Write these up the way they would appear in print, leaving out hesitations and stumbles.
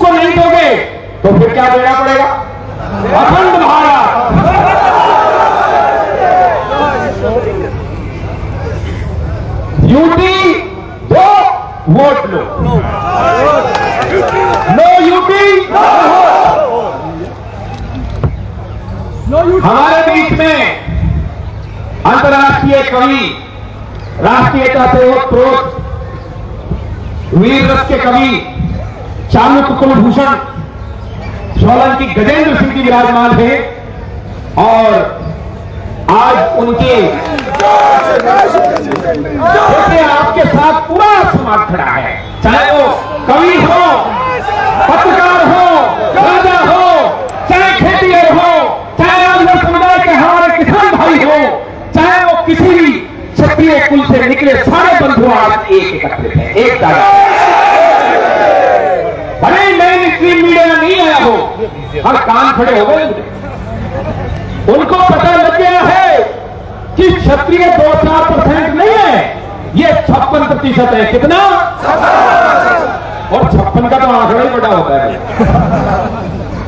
उसको नहीं दोगे तो फिर क्या देना पड़ेगा? अखंड भारत। यूपी दो, वोट लो। No UP. हमारे बीच में अंतर्राष्ट्रीय कवि, राष्ट्रीयता से ओतप्रोत वीर रस के कवि चाणक्य कुलभूषण सोलंकी गजेंद्र सिंह जी विराजमान है और आज उनके आपके साथ पूरा समाज खड़ा है, चाहे वो कवि हो, पत्रकार हो, राजा हो, चाहे खेतीहर हो, चाहे आदिवासी समुदाय के हमारे किसान भाई हो, चाहे वो किसी भी क्षत्रिय कुल से निकले सारे बंधु आज एक एकत्रित है, एक दादा। भले मेन स्ट्रीम मीडिया में नहीं आया हो, हर कान खड़े हो गए। उनको पता लग गया है कि क्षत्रिय 2-4% नहीं है, ये 56% है। कितना? और 56 का तो आंकड़ा ही बड़ा होता है।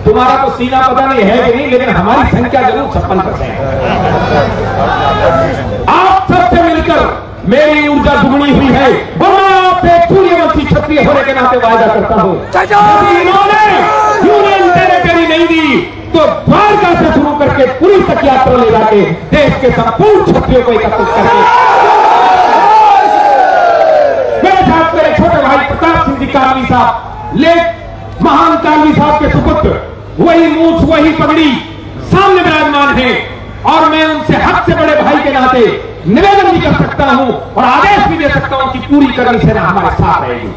तुम्हारा तो सीना पता नहीं है कि नहीं, लेकिन हमारी संख्या जरूर 56%। आप सबसे मिलकर मेरी ऊर्जा दुगनी हुई है और मैं आपसे सूर्यवंशी क्षत्रिय होने के नाते वायदा करता हूं, इन्होंने यूनियन टेरिटरी नहीं दी तो द्वारका से शुरू करके पूरी तक यात्रा ले जाके देश के संपूर्ण क्षत्रियों को एकत्रित करके मेरे साथ मेरे छोटे भाई प्रताप सिंह जी कालवी साहब, लेख महान कालवी साहब के सुपुत्र, वही मूछ वही पगड़ी सामने विराजमान है और मैं उनसे हक से बड़े भाई के नाते निवेदन भी कर सकता हूं और आदेश भी दे सकता हूं कि पूरी करनी सेना हमारे साथ रहेगी।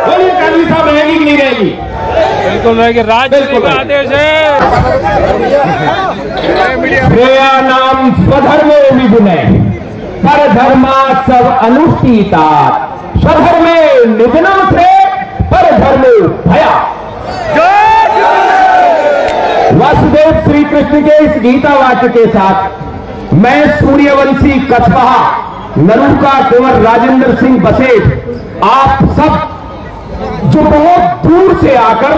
बोलिए कालवी साहब, रहेगी कि नहीं रहेगी? बिल्कुल रहेगी। राजनीति का आदेश है। श्रेया नाम स्वधर्मे विगुणे पर धर्मा सब अनुष्ठिता स्वधर्मे निधनम से पर धर्मे भया। वासुदेव श्री कृष्ण के इस गीता वाक्य के साथ मैं सूर्यवंशी कछवाहा नरूका कुंवर राजेंद्र सिंह बसेठ, आप सब जो बहुत दूर से आकर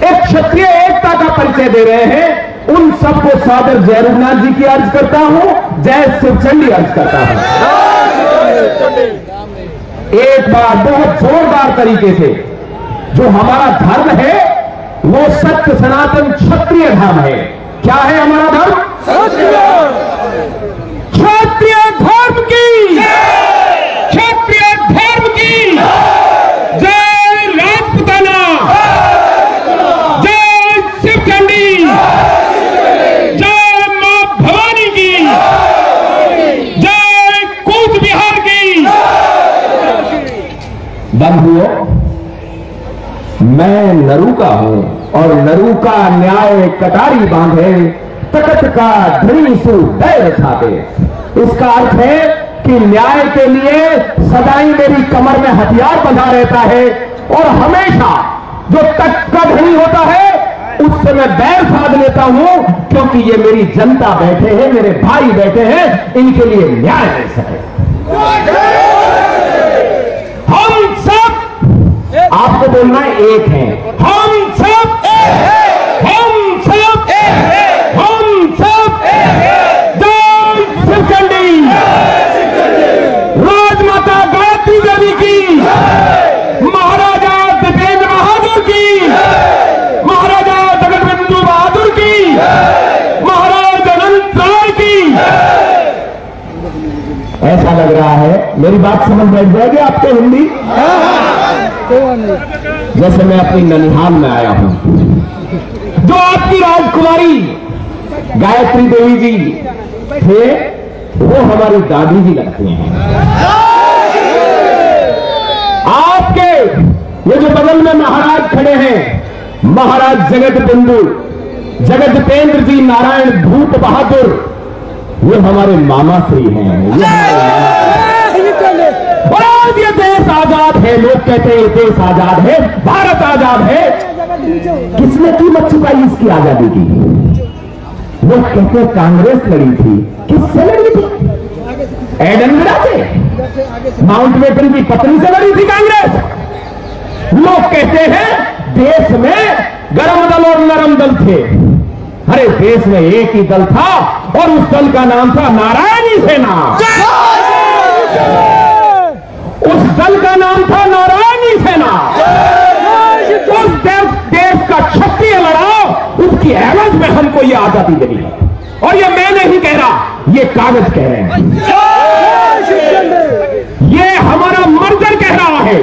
एक क्षत्रिय एकता का परिचय दे रहे हैं, उन सबको सादर जय रघुनाथ जी की अर्ज करता हूं, जय शिवचंडी अर्ज करता हूं। एक बार बहुत जोरदार तरीके से जो हमारा धर्म है वो सत्य सनातन क्षत्रिय धर्म है। क्या है हमारा धर्म? क्षत्रिय धर्म की, क्षत्रिय धर्म की जय राजपुताना, जय शिवचंडी, जय मां भवानी की, जय कूच बिहार की। बंधुओं, मैं नरू का हूं और नरू का न्याय कटारी बांधे, तकत का धनी सु दैर छाते। इसका अर्थ है कि न्याय के लिए सदाई मेरी कमर में हथियार बंधा रहता है और हमेशा जो तक का धनी होता है उससे मैं बैर साध लेता हूं, क्योंकि ये मेरी जनता बैठे हैं, मेरे भाई बैठे हैं, इनके लिए न्याय मिल सके। हम सब, आपको बोलना एक है, हम सब, हम सब, हम सब जय शिवचंडी, राजमाता गायत्री देवी की, महाराजा दीपेंद्र बहादुर की, महाराजा जगतबंधु बहादुर की, महाराज अनंत राय की। ऐसा लग रहा है मेरी बात समझ बैठ जाएगी आपको हिंदी? जैसे मैं अपनी ननिहाल में आया हूं, जो आपकी राजकुमारी गायत्री देवी जी थे वो हमारी दादी जी लगती हैं। आपके ये जो बगल में महाराज खड़े हैं, महाराज जगतपेंद्र जी नारायण भूप बहादुर, ये हमारे मामा श्री हैं। ये देश आजाद है, लोग कहते हैं देश आजाद है, भारत आजाद है। किसने कीमत चुकाई इसकी आजादी की? वो कहते हैं कांग्रेस लड़ी थी। किससे लड़ी थी? एडनगरा से, माउंट बेटन की पत्नी से लड़ी थी कांग्रेस। लोग कहते हैं देश में गरम दल और नरम दल थे। अरे देश में एक ही दल था और उस दल का नाम था नारायणी सेना। उस दल का नाम था नारायणी सेना। उस देश का क्षत्रिय लड़ाओ, उसकी एवज में हमको ये आजादी मिली है। और ये मैं नहीं कह रहा, ये कागज कह रहे हैं, ये हमारा मर्जर कह रहा है,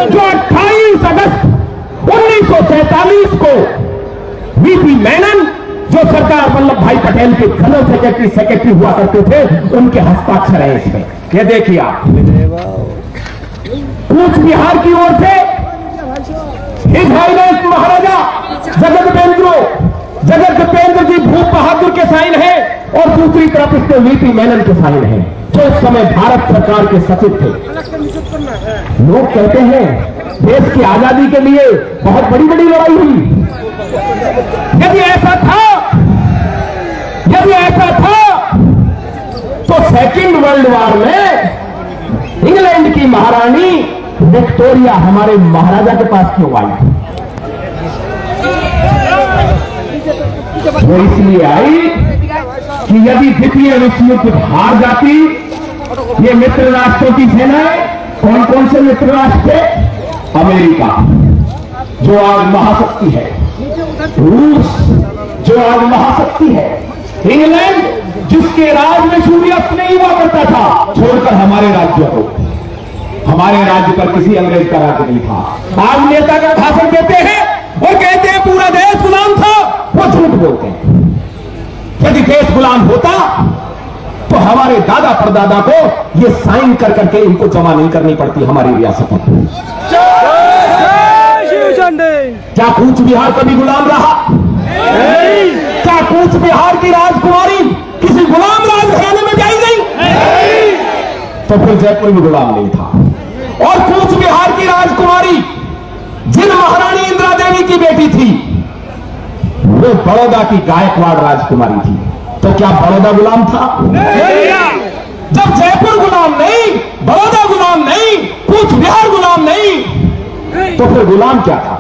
जो 28 अगस्त 1947 को वीपी मेनन, जो सरदार वल्लभ भाई पटेल के जनरल सेक्रेटरी हुआ करते थे, उनके हस्ताक्षर है इसमें। ये देखिए आप, कूच बिहार की ओर से हिज हाइनेस महाराजा जगत जी भूप बहादुर के साइन है और दूसरी तरफ इसके वीपी मेनन के साइन है, जो इस समय भारत सरकार के सचिव थे। लोग कहते हैं देश की आजादी के लिए बहुत बड़ी बड़ी लड़ाई हुई। यदि ऐसा था तो सेकेंड वर्ल्ड वॉर में इंग्लैंड की महारानी विक्टोरिया हमारे महाराजा के पास क्यों आई? वो इसलिए आई कि यदि द्वितीय विश्व युद्ध हार जाती, ये मित्र राष्ट्रों की सेनाएं, कौन कौन से मित्र राष्ट्र थे? अमेरिका जो आज महाशक्ति है, रूस जो आज महाशक्ति है, इंग्लैंड जिसके राज में सूर्यास्त नहीं हुआ करता था, छोड़कर हमारे राज्यों को, हमारे राज्य पर किसी अंग्रेज का राज्य नहीं था। आज नेता का भाषण देते हैं और कहते हैं पूरा देश गुलाम था, वो झूठ बोलते हैं। यदि देश गुलाम होता तो हमारे दादा परदादा को ये साइन कर करके इनको जमा नहीं करनी पड़ती हमारी रियासतों को। क्या कूच बिहार कभी गुलाम रहा? क्या कूच बिहार की राजकुमारी किसी गुलाम राजघराने में जाई गई? तो फिर जयपुर भी गुलाम नहीं था। और कूच बिहार की राजकुमारी जिन महारानी इंदिरा देवी की बेटी थी, वो बड़ौदा की गायकवाड़ राजकुमारी थी। तो क्या बड़ौदा गुलाम था? जब जयपुर गुलाम नहीं, बड़ौदा गुलाम नहीं, कूच बिहार गुलाम नहीं, तो फिर गुलाम क्या था?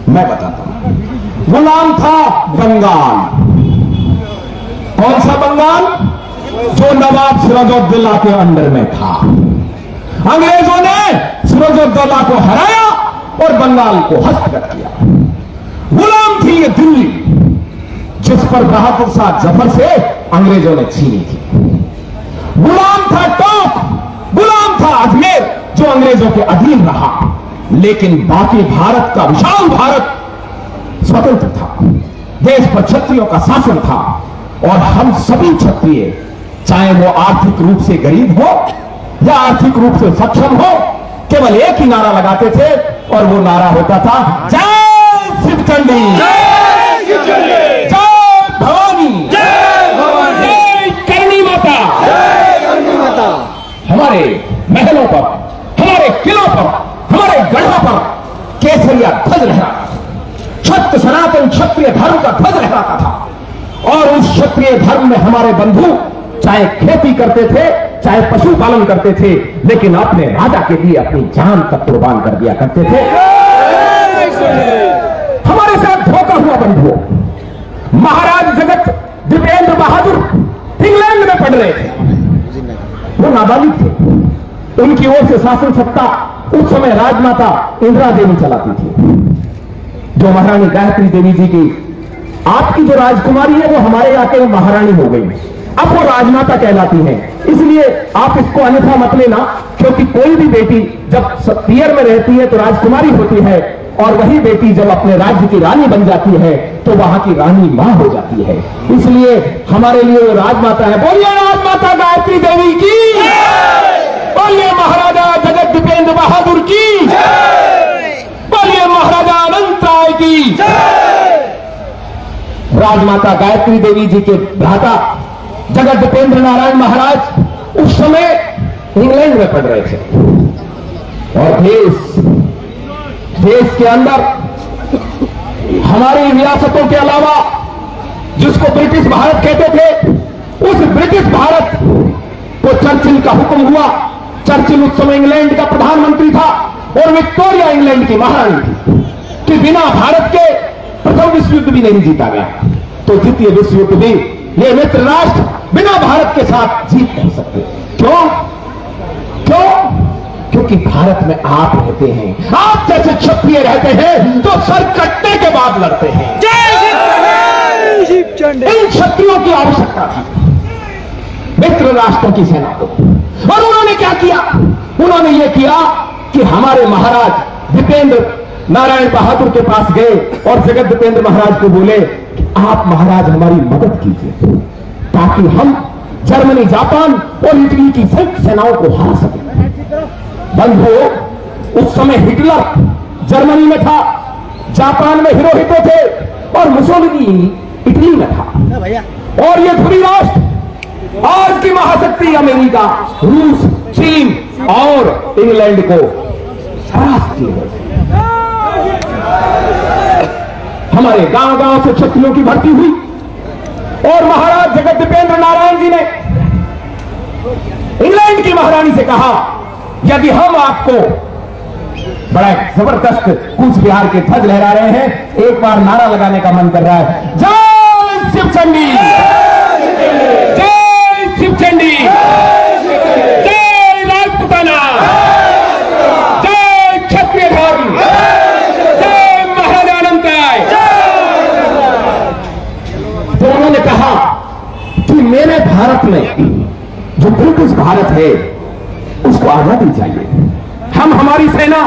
मैं बताता हूं। गुलाम था बंगाल। कौन सा बंगाल? जो नवाब सिराजुद्दौला के अंडर में था। अंग्रेजों ने सिराजुद्दौला को हराया और बंगाल को हस्तगत किया। गुलाम थी ये दिल्ली, जिस पर बहादुर शाह जफर से अंग्रेजों ने छीनी थी। गुलाम था टोंक, गुलाम था अजमेर, जो अंग्रेजों के अधीन रहा। लेकिन बाकी भारत का विशाल भारत स्वतंत्र था। देश पर क्षत्रियों का शासन था और हम सभी क्षत्रिय, चाहे वो आर्थिक रूप से गरीब हो या आर्थिक रूप से सक्षम हो, केवल एक ही नारा लगाते थे और वो नारा होता था, जय शिवचंडी, जय भवानी, जय करणी माता। हमारे महलों पर, हमारे किलों पर, हमारे गढ़ों पर केसरिया ध्वज लहराता था। छत्र सनातन क्षत्रिय धर्म का ध्वज लहराता था। और उस क्षत्रिय धर्म में हमारे बंधु चाहे खेती करते थे, चाहे पशुपालन करते थे, लेकिन अपने राजा के लिए अपनी जान तक कुर्बान कर दिया करते थे। हमारे साथ धोखा हुआ बंधुओं। महाराज जगत दीपेंद्र बहादुर इंग्लैंड में पढ़ रहे थे, वो नाबालिग थे। उनकी ओर से शासन सत्ता उस समय राजमाता इंदिरा देवी चलाती थी, जो महारानी गायत्री देवी जी की, आपकी जो राजकुमारी है वो हमारे इलाके में महारानी हो गई, अब वो राजमाता कहलाती हैं। इसलिए आप इसको अन्यथा मत लेना, क्योंकि कोई भी बेटी जब पियर में रहती है तो राजकुमारी होती है, और वही बेटी जब अपने राज्य की रानी बन जाती है तो वहां की रानी मां हो जाती है। इसलिए हमारे लिए वो राजमाता है। बोलिए राजमाता गायत्री देवी की, बोलिए महाराजा जगत दीपेंद्र बहादुर की, बोलिए महाराजा अनंत राय की। राजमाता गायत्री देवी जी के भ्राता जगत दीपेंद्र नारायण महाराज उस समय इंग्लैंड में पढ़ रहे थे, और देश के अंदर हमारी रियासतों के अलावा, जिसको ब्रिटिश भारत कहते थे, उस ब्रिटिश भारत को चर्चिल का हुक्म हुआ। चर्चिल उस समय इंग्लैंड का प्रधानमंत्री था और विक्टोरिया इंग्लैंड की महारानी थी कि बिना भारत के प्रथम विश्व युद्ध भी नहीं जीता गया, तो द्वितीय विश्व युद्ध भी ये मित्र राष्ट्र बिना भारत के साथ जीत नहीं सकते। क्यों? क्योंकि भारत में आप रहते हैं, आप जैसे क्षत्रिय रहते हैं तो सर कटने के बाद लड़ते हैं। इन क्षत्रियों की आवश्यकता थी मित्र राष्ट्रों की सेना को, और उन्होंने क्या किया? उन्होंने यह किया कि हमारे महाराज दीपेंद्र नारायण बहादुर के पास गए और जगत दीपेंद्र महाराज को बोले कि आप महाराज हमारी मदद कीजिए ताकि हम जर्मनी, जापान और इटली की संयुक्त सेनाओं को हरा सकें। बंधुओं, उस समय हिटलर जर्मनी में था, जापान में हिरोहितो थे और मुसोलिनी इटली में था, और ये ध्रुवी राष्ट्र आज की महाशक्ति अमेरिका, रूस, चीन और इंग्लैंड को परास्त किए। हमारे गांव-गांव से क्षत्रियों की भर्ती हुई और महाराज जगत दीपेंद्र नारायण जी ने इंग्लैंड की महारानी से कहा, यदि हम आपको बड़ा जबरदस्त कूच बिहार के ध्वज लहरा रहे हैं, एक बार नारा लगाने का मन कर रहा है, जय शिवचंडी, जय शिवचंडी, जय राजपुताना, जय क्षत्रिय धर्म, जय महाराजानंताय। तो उन्होंने कहा कि मेरे भारत में जो ब्रिटिश भारत है उसको आजादी चाहिए, हम हमारी सेना,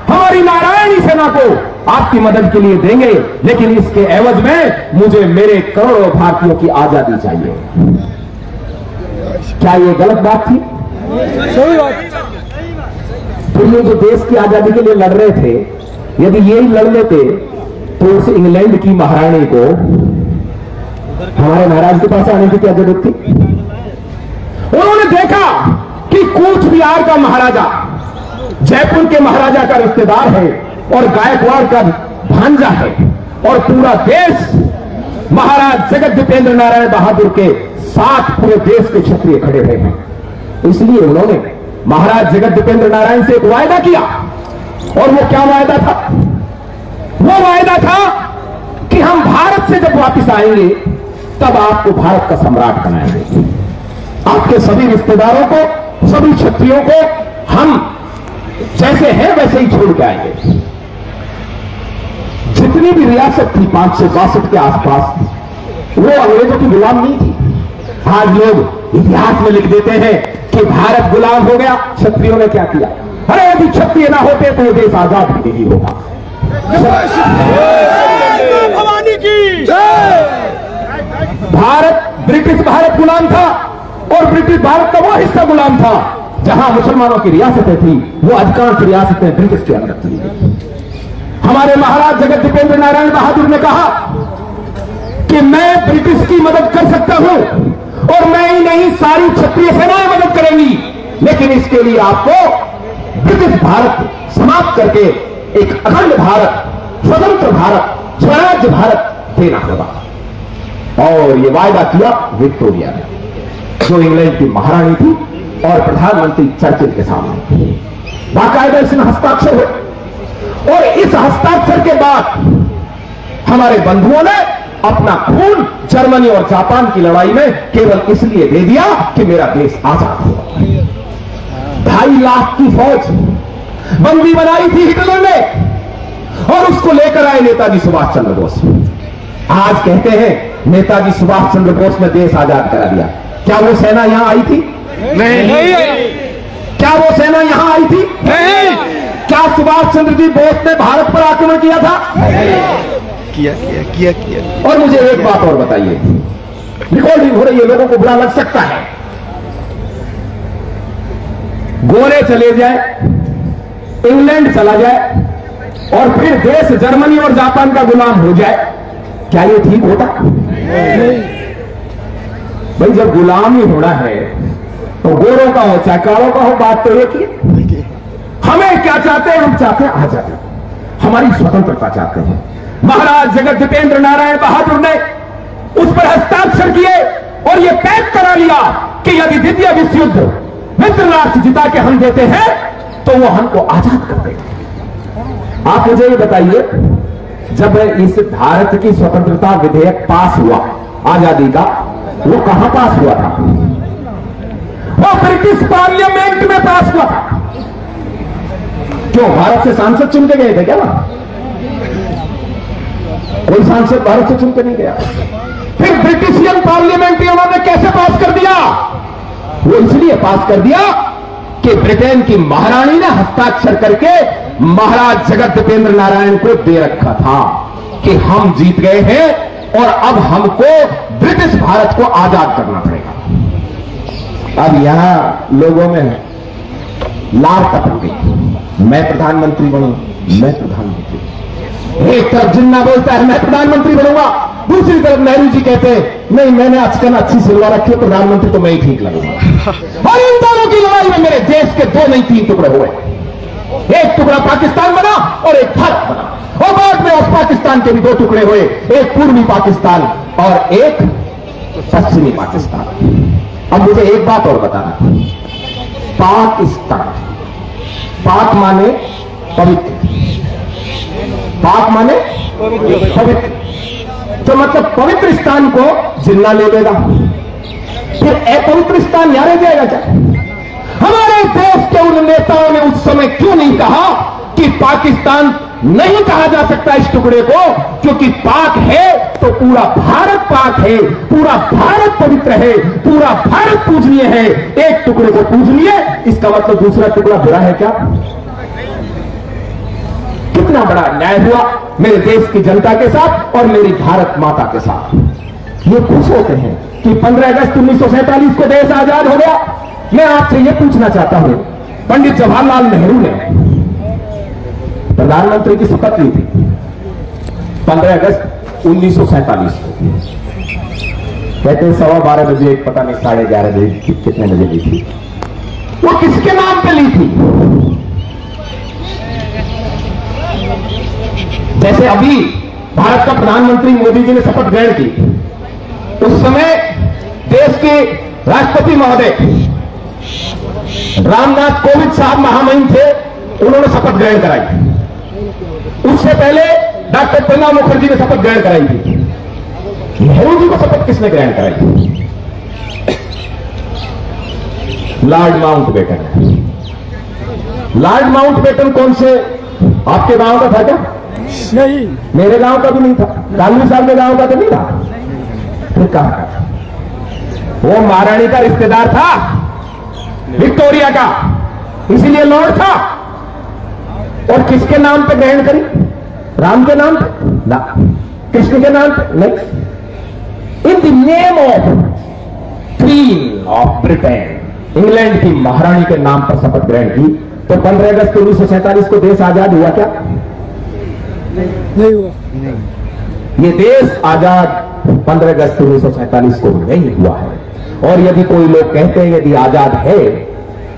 हमारी नारायणी सेना को आपकी मदद के लिए देंगे, लेकिन इसके एवज में मुझे मेरे करोड़ों भारतीयों की आजादी चाहिए। क्या ये गलत बात थी? सही बात। तो ये जो देश की आजादी के लिए लड़ रहे थे, यदि यही लड़ लेते तो उस इंग्लैंड की महारानी को हमारे महाराज के पास आने की क्या जरूरत थी? उन्होंने देखा कि कूच बिहार का महाराजा जयपुर के महाराजा का रिश्तेदार है और गायकवाड़ का भांजा है, और पूरा देश महाराज जगत दीपेंद्र नारायण बहादुर के साथ पूरे देश के क्षत्रिय खड़े हुए हैं। इसलिए उन्होंने महाराज जगत दीपेंद्र नारायण से एक वायदा किया, और वो क्या वायदा था? वो वायदा था कि हम भारत से जब वापस आएंगे तब आपको भारत का सम्राट बनाएंगे, आपके सभी रिश्तेदारों को, सभी क्षत्रियों को हम जैसे हैं वैसे ही छोड़ के आएंगे। जितनी भी रियासत थी 562 के आसपास, वो अंग्रेजों की गुलाम नहीं थी। आज लोग इतिहास में लिख देते हैं कि भारत गुलाम हो गया, क्षत्रियों ने क्या किया? अरे यदि क्षत्रिय ना होते तो ये देश आजाद भी नहीं होगा। भवानी की भारत, ब्रिटिश भारत गुलाम था, और ब्रिटिश भारत का वो हिस्सा गुलाम था जहां मुसलमानों की रियासतें थी, वो अधिकांश रियासतें ब्रिटिश के अंदर चली गई। हमारे महाराज जगत दीपेंद्र नारायण बहादुर ने कहा कि मैं ब्रिटिश की मदद कर सकता हूं, और मैं ही नहीं सारी क्षत्रिय सेनाएं मदद करेंगी, लेकिन इसके लिए आपको ब्रिटिश भारत समाप्त करके एक अखंड भारत, स्वतंत्र भारत, स्वराज्य भारत देना होगा। और ये वायदा किया विक्टोरिया ने, जो इंग्लैंड की महारानी थी, और प्रधानमंत्री चर्चिल के सामने बाकायदा इसमें हस्ताक्षर हुए। और इस हस्ताक्षर के बाद हमारे बंधुओं ने अपना खून जर्मनी और जापान की लड़ाई में केवल इसलिए दे दिया कि मेरा देश आजाद हो। 2.5 लाख की फौज बंदी बनाई थी हिटलर ने, और उसको लेकर आए नेताजी सुभाष चंद्र बोस। आज कहते हैं नेताजी सुभाष चंद्र बोस ने देश आजाद करा दिया। क्या वो सेना यहां आई थी? नहीं। क्या वो सेना यहां आई थी? नहीं। क्या सुभाष चंद्र जी बोस ने भारत पर आक्रमण किया था? किया। और मुझे एक बात और बताइए, रिकॉर्डिंग हो रही है, लोगों को बुरा लग सकता है। गोरे चले जाए, इंग्लैंड चला जाए, और फिर देश जर्मनी और जापान का गुलाम हो जाए, क्या ये ठीक होता? भाई जब गुलाम ही होना है तो गोरों का हो चाहे कालों का हो, बात तो एक ही। हमें क्या चाहते हैं? हम चाहते हैं आजादी, हमारी स्वतंत्रता चाहते हैं। महाराज जगत दीपेंद्र नारायण बहादुर ने उस पर हस्ताक्षर किए और यह तय करा लिया कि यदि द्वितीय विश्व युद्ध मित्र राष्ट्र जिता के हम देते हैं तो वो हमको आजाद कर देगा। आप मुझे ये बताइए, जब इस भारत की स्वतंत्रता विधेयक पास हुआ आजादी का, वो कहां पास हुआ था? वो ब्रिटिश पार्लियामेंट में पास हुआ था। क्यों, भारत से सांसद चुन के गए थे क्या? कोई सांसद भारत से चुन के नहीं गया। फिर ब्रिटिशियन पार्लियामेंट्रियों ने कैसे पास कर दिया? वो इसलिए पास कर दिया कि ब्रिटेन की महारानी ने हस्ताक्षर करके महाराज जगत दीपेंद्र नारायण को दे रखा था कि हम जीत गए हैं और अब हमको ब्रिटिश भारत को आजाद करना पड़ेगा। अब यहां लोगों में लार टपक गई, मैं प्रधानमंत्री बनूं, मैं प्रधानमंत्री। एक तरफ जिन्ना बोलता है मैं प्रधानमंत्री बनूंगा, दूसरी तरफ नेहरू जी कहते हैं नहीं, मैंने आजकल अच्छी सिलवा रखी है, प्रधानमंत्री तो मैं ही ठीक लगूंगा। और इन दोनों की लड़ाई में मेरे देश के 2 नहीं 3 टुकड़े हुए। एक टुकड़ा पाकिस्तान बना और एक भारत बना, और बाद में उस पाकिस्तान के भी 2 टुकड़े हुए, एक पूर्वी पाकिस्तान और एक पश्चिमी पाकिस्तान। अब मुझे एक बात और बताना, पाकिस्तान, पाक माने पवित्र, पाक माने पवित्र, तो मतलब पवित्र स्थान को जिन्ना ले लेगा, फिर अपवित्र स्थान यहाँ रह जाएगा क्या? हमारे देश के उन नेताओं ने उस समय क्यों नहीं कहा कि पाकिस्तान नहीं कहा जा सकता इस टुकड़े को, क्योंकि पाक है तो पूरा भारत पाक है, पूरा भारत पवित्र है, पूरा भारत पूजनीय है। एक टुकड़े को पूजनीय, इसका मतलब दूसरा टुकड़ा बुरा है क्या? कितना बड़ा न्याय हुआ मेरे देश की जनता के साथ और मेरी भारत माता के साथ। ये खुश होते हैं कि 15 अगस्त 1947 को देश आजाद हो गया। मैं आपसे ये पूछना चाहता हूं, पंडित जवाहरलाल नेहरू ने प्रधानमंत्री की शपथ ली थी 15 अगस्त 1947 को। कहते हैं 12:15 बजे, पता नहीं 11:30 बजे, कितने बजे ली थी? वो किसके नाम पे ली थी? जैसे अभी भारत का प्रधानमंत्री मोदी जी ने शपथ ग्रहण की, उस समय देश के राष्ट्रपति महोदय रामनाथ कोविंद साहब महामहिम थे, उन्होंने शपथ ग्रहण कराई। उससे पहले डॉक्टर प्रणब मुखर्जी ने शपथ ग्रहण कराई थी। नेहरू जी को शपथ किसने ग्रहण कराई? Lord Mountbatten. लॉर्ड माउंटबेटन कौन से, आपके गांव का था क्या? नहीं, मेरे गांव का भी नहीं था, गांधी साहब के गांव का तो नहीं था। फिर कहां का? वो महारानी का रिश्तेदार था, विक्टोरिया का, इसीलिए लॉर्ड था। और किसके नाम पे ग्रहण करी? राम के नाम पे ना, कृष्ण के नाम पे नहीं। In the name of queen of Britain, England की महारानी के नाम पर शपथ ग्रहण की। तो 15 अगस्त 1947 को देश आजाद हुआ क्या? नहीं हुआ। ये देश आजाद 15 अगस्त 1947 को नहीं हुआ है। और यदि कोई लोग कहते हैं यदि आजाद है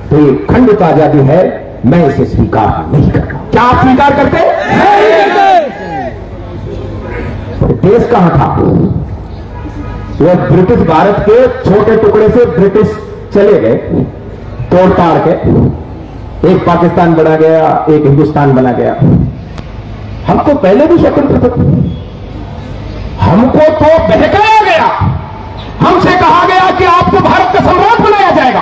तो ये खंडित आजादी है, मैं इसे स्वीकार नहीं करता। क्या आप स्वीकार करते हैं? तो देश कहां था? वो ब्रिटिश भारत के छोटे टुकड़े से ब्रिटिश चले गए, तोड़ ताड़ के एक पाकिस्तान बना गया, एक हिंदुस्तान बना गया। हमको पहले भी स्वतंत्र थे, हमको तो बहकाया गया, हमसे कहा गया कि आपको भारत का सम्राट बनाया जाएगा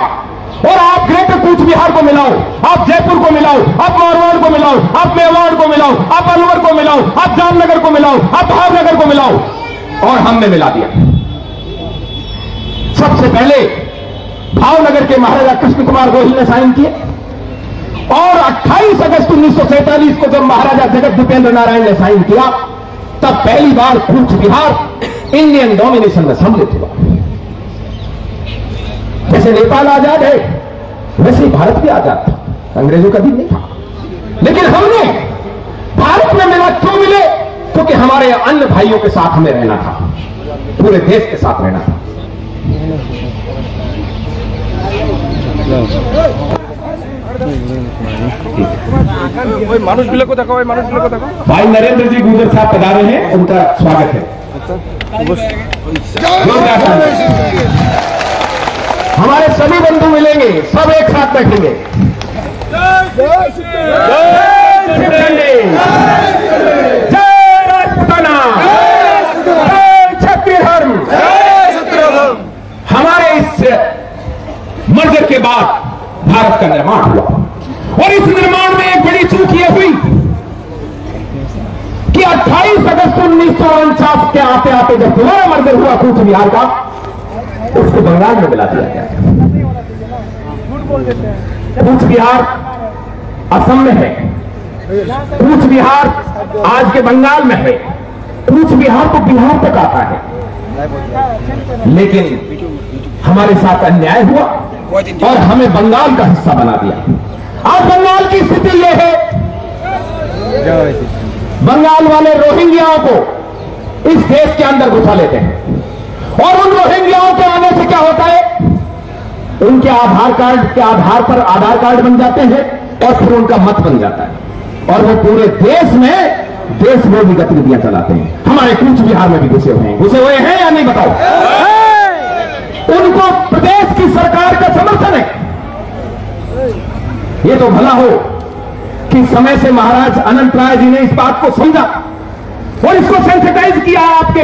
और आप ग्रेटर कूच बिहार को मिलाओ, आप जयपुर को मिलाओ, आप मारवाड़ को मिलाओ, आप मेवाड़ को मिलाओ, आप अलवर को मिलाओ, आप जामनगर को मिलाओ, आप भावनगर को मिलाओ, और हमने मिला दिया। सबसे पहले भावनगर के महाराजा कृष्ण कुमार गोहिल ने साइन किए और 28 अगस्त 1947 को जब महाराजा जगत दीपेंद्र नारायण ने साइन किया, तब पहली बार कूच बिहार इंडियन डोमिनेशन में सम्मिलित हुआ। जैसे नेपाल आजाद है वैसे ही भारत भी आजाद था, अंग्रेजों का दिन नहीं था। लेकिन हमने भारत में मिला, क्यों मिले? क्योंकि हमारे अन्य भाइयों के साथ हमें रहना था, पूरे देश के साथ रहना था। मानुष बिल्ला को देखो, मानुष बिल्ला को देखो। भाई नरेंद्र जी गुजर साहब पधारे हैं, उनका स्वागत है। हमारे सभी बंधु मिलेंगे, सब एक साथ बैठेंगे। जय राजपूताना, जय क्षत्रिय धर्म। हमारे इस मर्जर के बाद भारत का निर्माण हुआ और इस निर्माण में एक बड़ी चूक यह हुई कि 28 अगस्त 1949 के आते आते जब दोबारा मर्जर हुआ कूच बिहार का, उसको बंगाल में मिला दिया गया। कूच बिहार असम में है, कूच बिहार आज के बंगाल में है, कूच बिहार तो बिहार तक आता है। लेकिन हमारे साथ अन्याय हुआ और हमें बंगाल का हिस्सा बना दिया। आज बंगाल की स्थिति यह है, बंगाल वाले रोहिंग्याओं को इस देश के अंदर घुसा लेते हैं और उन रोहिंग्याओं के आने से क्या होता है, उनके आधार कार्ड के आधार पर आधार कार्ड बन जाते हैं और फिर उनका मत बन जाता है और वो पूरे देश में देश विरोधी गतिविधियां चलाते हैं। हमारे कूच बिहार में भी घुसे हुए हैं या नहीं बताओ? उनको प्रदेश की सरकार का समर्थन है। ये तो भला हो कि समय से महाराज अनंत राय जी ने इस बात को समझा और इसको सेंसिटाइज किया, आपके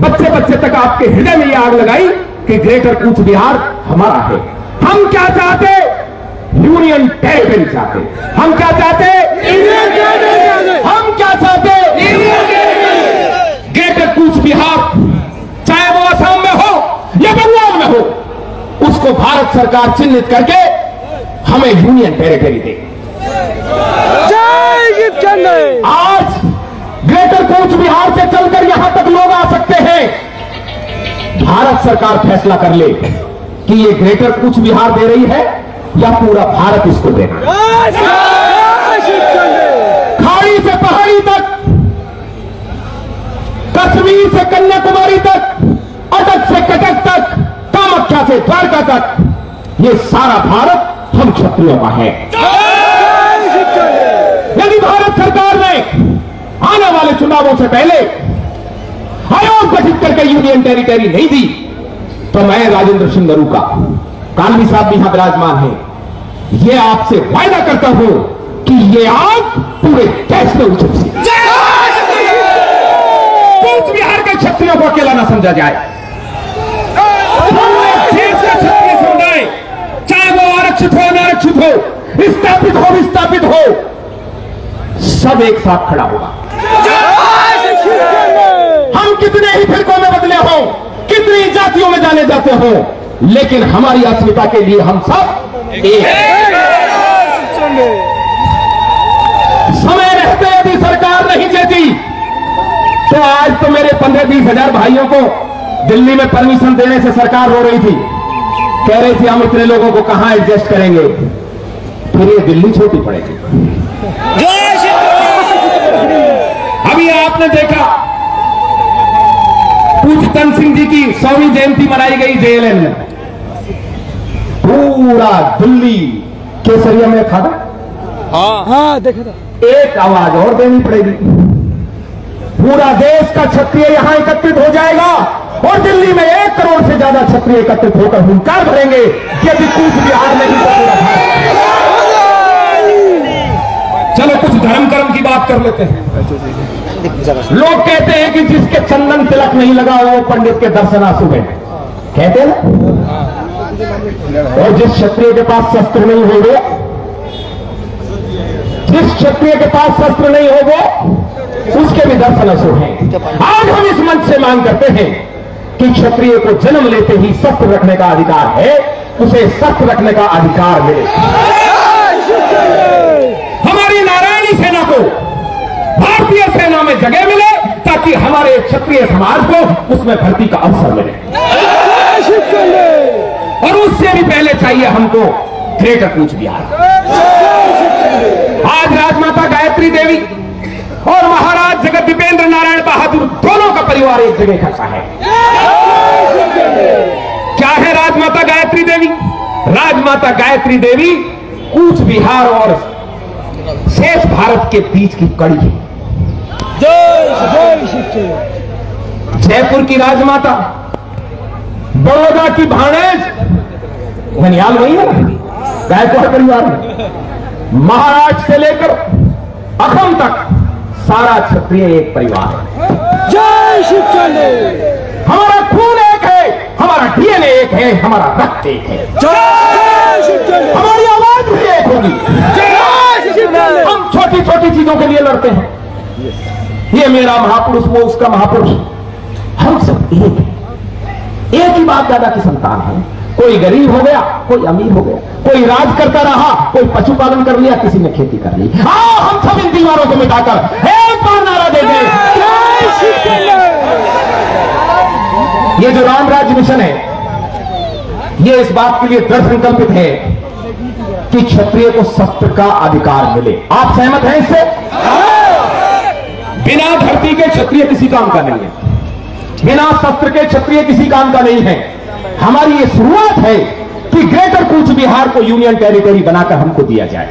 बच्चे बच्चे तक आपके हृदय में ये आग लगाई कि ग्रेटर कूच बिहार हमारा है। हम क्या चाहते? यूनियन टेरिटरी चाहते। हम क्या चाहते? हम क्या चाहते? ग्रेटर कूच बिहार, चाहे वो असम में हो या बंगाल में हो, उसको भारत सरकार चिन्हित करके हमें यूनियन टेरिटरी दे। आज ग्रेटर कूच बिहार से चलकर यहां तक लोग आ सकते हैं। भारत सरकार फैसला कर ले कि ये ग्रेटर कूच बिहार दे रही है या पूरा भारत इसको देना। खाड़ी से पहाड़ी तक, कश्मीर से कन्याकुमारी तक, अटक से कटक तक, कामाख्या से द्वारका तक, ये सारा भारत हम क्षत्रियों का है। यदि भारत सरकार ने आने वाले चुनावों से पहले आयोग गठित करके यूनियन टेरिटरी नहीं दी तो मैं राजेंद्र सिंह नरूका, कालवी साहब भी यहां विराजमान है, ये आपसे वायदा करता हूं कि ये आग पूरे देश में उछल सी। कूच बिहार के क्षत्रियों को अकेला ना समझा जाए। देश का क्षत्रिय समुदाय, चाहे वो आरक्षित हो अनारक्षित हो, स्थापित हो विस्थापित हो, सब एक साथ खड़ा होगा। हम कितने ही फिरकों में बदले हो, कितनी जातियों में जाने जाते हो, लेकिन हमारी अस्मिता के लिए हम सब एक। समय रहते यदि सरकार नहीं देती तो आज तो मेरे 15-20 हजार भाइयों को दिल्ली में परमिशन देने से सरकार रो रही थी, कह रही थी हम इतने लोगों को कहां एडजस्ट करेंगे, फिर ये दिल्ली छोटी पड़ेगी। अभी आपने देखा पूज्य सिंह जी की 100वीं जयंती मनाई गई जेएलएन में, पूरा दिल्ली केसरिया में था। हाँ देखा था। एक आवाज और देनी पड़ेगी, पूरा देश का क्षत्रिय यहां एकत्रित हो जाएगा और दिल्ली में 1 करोड़ से ज्यादा क्षत्रिय एकत्रित होकर हुंकार भरेंगे यदि कूच बिहार नहीं तो। चलो कुछ धर्म कर्म की बात कर लेते हैं। लोग कहते हैं कि जिसके चंदन तिलक नहीं लगा वो पंडित के दर्शन अशुभ है, कहते हैं ना। और जिस क्षत्रिय के पास शस्त्र नहीं हो वो, जिस क्षत्रिय के पास शस्त्र नहीं हो वो, उसके भी दर्शन अशुभ हैं। आज हम इस मंच से मांग करते हैं कि क्षत्रिय को जन्म लेते ही शस्त्र रखने का अधिकार है, उसे शस्त्र रखने का अधिकार मिले। हमारी नारायणी सेना को भारतीय सेना में जगह मिले ताकि हमारे क्षत्रिय समाज को उसमें भर्ती का अवसर मिले। और उससे भी पहले चाहिए हमको ग्रेटर कूच बिहार। आज राजमाता गायत्री देवी और महाराज जगत दीपेंद्र नारायण बहादुर दोनों का परिवार एक जगह इकट्ठा है। क्या है राजमाता गायत्री देवी? राजमाता गायत्री देवी कूच बिहार और शेष भारत के बीच की कड़ी है। जयपुर की राजमाता, बड़ौदा की भाणेज, ननिहाल वही है ना, गायकवाड़ परिवार में। महाराज से लेकर असम तक सारा क्षत्रिय एक परिवार है। जय शिव चंडी। हमारा खून एक है, हमारा डीएनए एक है, हमारा रक्त एक है। जय शिव चंडी। हमारी आवाज भी एक होगी। जय शिव चंडी। हम छोटी छोटी चीजों के लिए लड़ते हैं। ये मेरा महापुरुष, वो उसका महापुरुष, हम सब एक हैं। एक ही बाप दादा की संतान है। कोई गरीब हो गया, कोई अमीर हो गया, कोई राज करता रहा, कोई पशुपालन कर लिया, किसी ने खेती कर ली। आओ हम सब इन दीवारों को मिटाकर एक बार नारा दे दें, जय शिव चंडी। ये जो राम राज्य मिशन है, ये इस बात के लिए दृढ़ संकल्पित है कि क्षत्रिय को शस्त्र का अधिकार मिले। आप सहमत हैं इससे? बिना धरती के क्षत्रिय किसी काम का नहीं है, बिना शस्त्र के क्षत्रिय किसी काम का नहीं है। हमारी ये शुरुआत है कि ग्रेटर कूच बिहार को यूनियन टेरिटरी बनाकर हमको दिया जाए।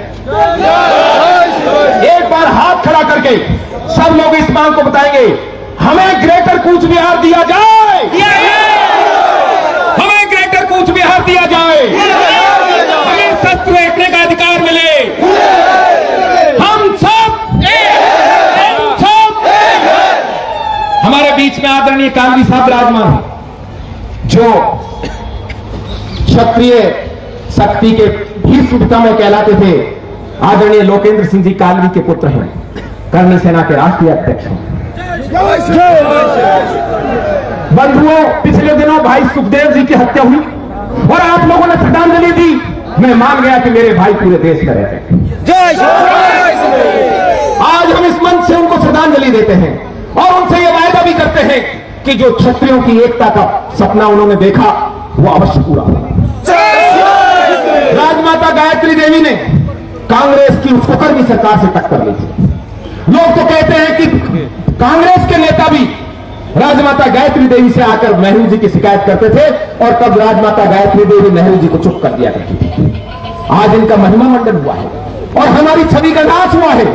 एक बार हाथ खड़ा करके सब लोग इस मांग को बताएंगे, हमें ग्रेटर कूच बिहार दिया जाए, हमें ग्रेटर कूच बिहार दिया जाए, हमें शस्त्र फेंकने का अधिकार मिले। हम सब हमारे बीच में आदरणीय कालवी साहब विराजमान हैं, जो क्षत्रिय शक्ति के भीष्म पितामह कहलाते थे। आदरणीय लोकेंद्र सिंह जी कालवी के पुत्र हैं, कर्नल सेना के राष्ट्रीय अध्यक्ष हैं। बंधुओं, पिछले दिनों भाई सुखदेव जी की हत्या हुई और आप लोगों ने श्रद्धांजलि दी। मैं मान गया कि मेरे भाई पूरे देश में रहते हैं। आज हम इस मंच से उनको श्रद्धांजलि देते हैं और उनसे यह वायदा भी करते हैं कि जो क्षत्रियों की एकता का सपना उन्होंने देखा वो अवश्य पूरा होगा। राजमाता गायत्री देवी ने कांग्रेस की उस कुकर्मी सरकार से टक्कर ली थी। लोग तो कहते हैं कि कांग्रेस के नेता भी राजमाता गायत्री देवी से आकर नेहरू जी की शिकायत करते थे और तब राजमाता गायत्री देवी नेहरू जी को चुप कर दिया करती थी। आज इनका महिमा मंडन हुआ है और हमारी छवि का नाश हुआ है।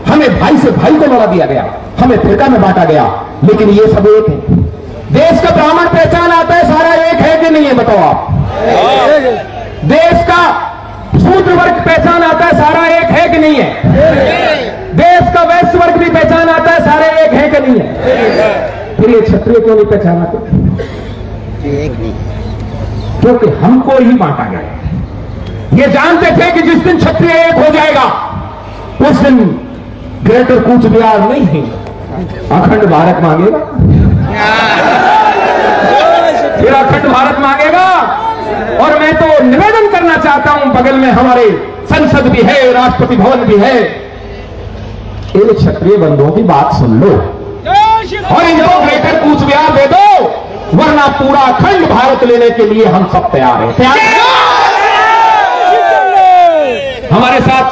हमें भाई से भाई को लड़ा दिया गया, हमें फिरका में बांटा गया, लेकिन ये सब एक है। देश का ब्राह्मण पहचान आता है, सारा एक है कि नहीं है? बताओ आप। देश का शूद्र वर्ग पहचान आता है, सारा एक है कि नहीं है? देश का वैश्य वर्ग भी पहचान आता है, सारे एक है कि नहीं है? फिर ये क्षत्रिय क्यों नहीं पहचान आते? क्योंकि हमको ही बांटा गया। ये जानते थे कि जिस दिन क्षत्रिय एक हो जाएगा उस दिन ग्रेटर कूच बिहार नहीं है, अखंड भारत मांगेगा, फिर अखंड भारत मांगेगा। और मैं तो निवेदन करना चाहता हूं, बगल में हमारे संसद भी है, राष्ट्रपति भवन भी है, इन क्षत्रिय बंधुओं की बात सुन लो और इनको ग्रेटर कूच बिहार दे दो, वरना पूरा अखंड भारत लेने के लिए हम सब तैयार हैं। हमारे साथ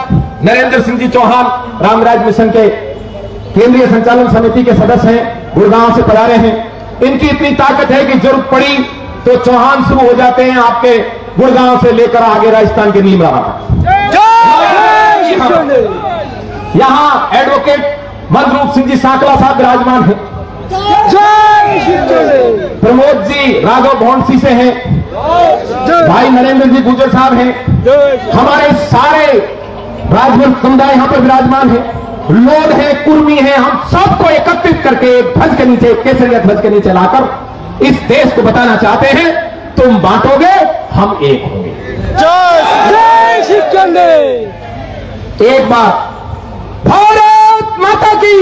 नरेंद्र सिंह जी चौहान रामराज मिशन के केंद्रीय संचालन समिति के सदस्य हैं, गुड़गांव से पधारे हैं। इनकी इतनी ताकत है कि जरूरत पड़ी तो चौहान शुरू हो जाते हैं आपके गुड़गांव से लेकर आगे राजस्थान के नीमरा तक। यहां एडवोकेट मनरूप सिंह जी सांकला साहब विराजमान हैं। प्रमोद जी राघव भौंसी से हैं, भाई नरेंद्र जी गुजर साहब हैं, हमारे सारे राजवंश समुदाय यहां पर विराजमान है, लोड है, कुर्मी है। हम सबको एकत्रित करके ध्वज के नीचे, केसरिया ध्वज के नीचे लाकर इस देश को बताना चाहते हैं, तुम बांटोगे हम एक होंगे। जय शिव चंडी। एक बार भारत माता की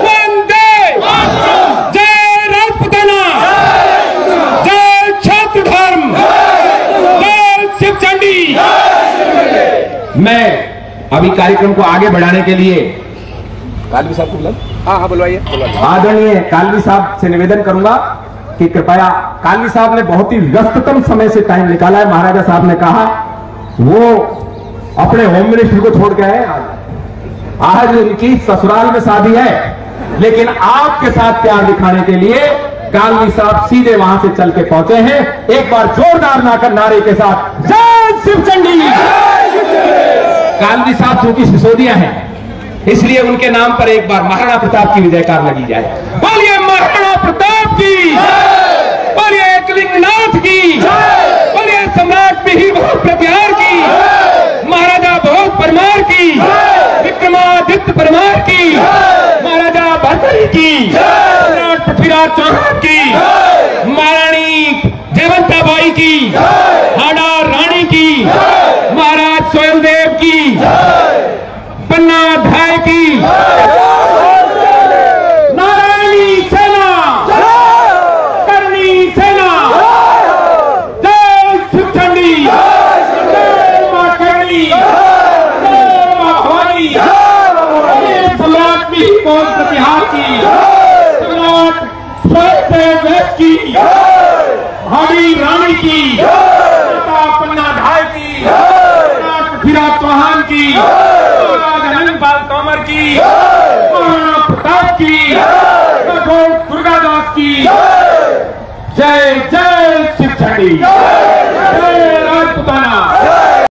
वंदे, जय राजपुताना, जय छत्र धर्म, जय शिव चंडी। मैं अभी कार्यक्रम को आगे बढ़ाने के लिए कालवी साहब को बुला, हाँ बुलवाइए। आदरणीय कालवी साहब से निवेदन करूंगा कि कृपया, कालवी साहब ने बहुत ही व्यस्ततम समय से टाइम निकाला है। महाराजा साहब ने कहा वो अपने होम मिनिस्टर को छोड़ के आए, आज उनकी ससुराल में शादी है, लेकिन आपके साथ प्यार दिखाने के लिए कालवी साहब सीधे वहां से चल के पहुंचे हैं। एक बार जोरदार नारे के साथ जय शिव चंडी। कालवी साहब चूंकि सिसोदिया हैं, इसलिए उनके नाम पर एक बार महाराणा प्रताप की विजयकार लगी जाए। बोलिए महाराणा प्रताप की, बोलिए एकलिंगनाथ की, बोलिए सम्राट मिहिर भोज प्रत्यार की, महाराजा भोज परमार शिवराज चौहान की, महारानी जयवंताबाई की, हाड़ा रानी की, महाराज सोहेलदेव की, पन्ना धाय की, नारायणी सेना, करनी सेना, जय शिवचंडी, जय मां करनी, जय मां भवानी, सम्राट की कौन प्रतिहार की, सम्राट सोहेलदेव की, हाड़ी रानी की, माता पन्ना धाय की, पृथ्वीराज चौहान की, अनंतपाल तोमर की, महाराणा प्रताप की, दुर्गादास की, जय जय शिवचंडी, जय राजपुताना।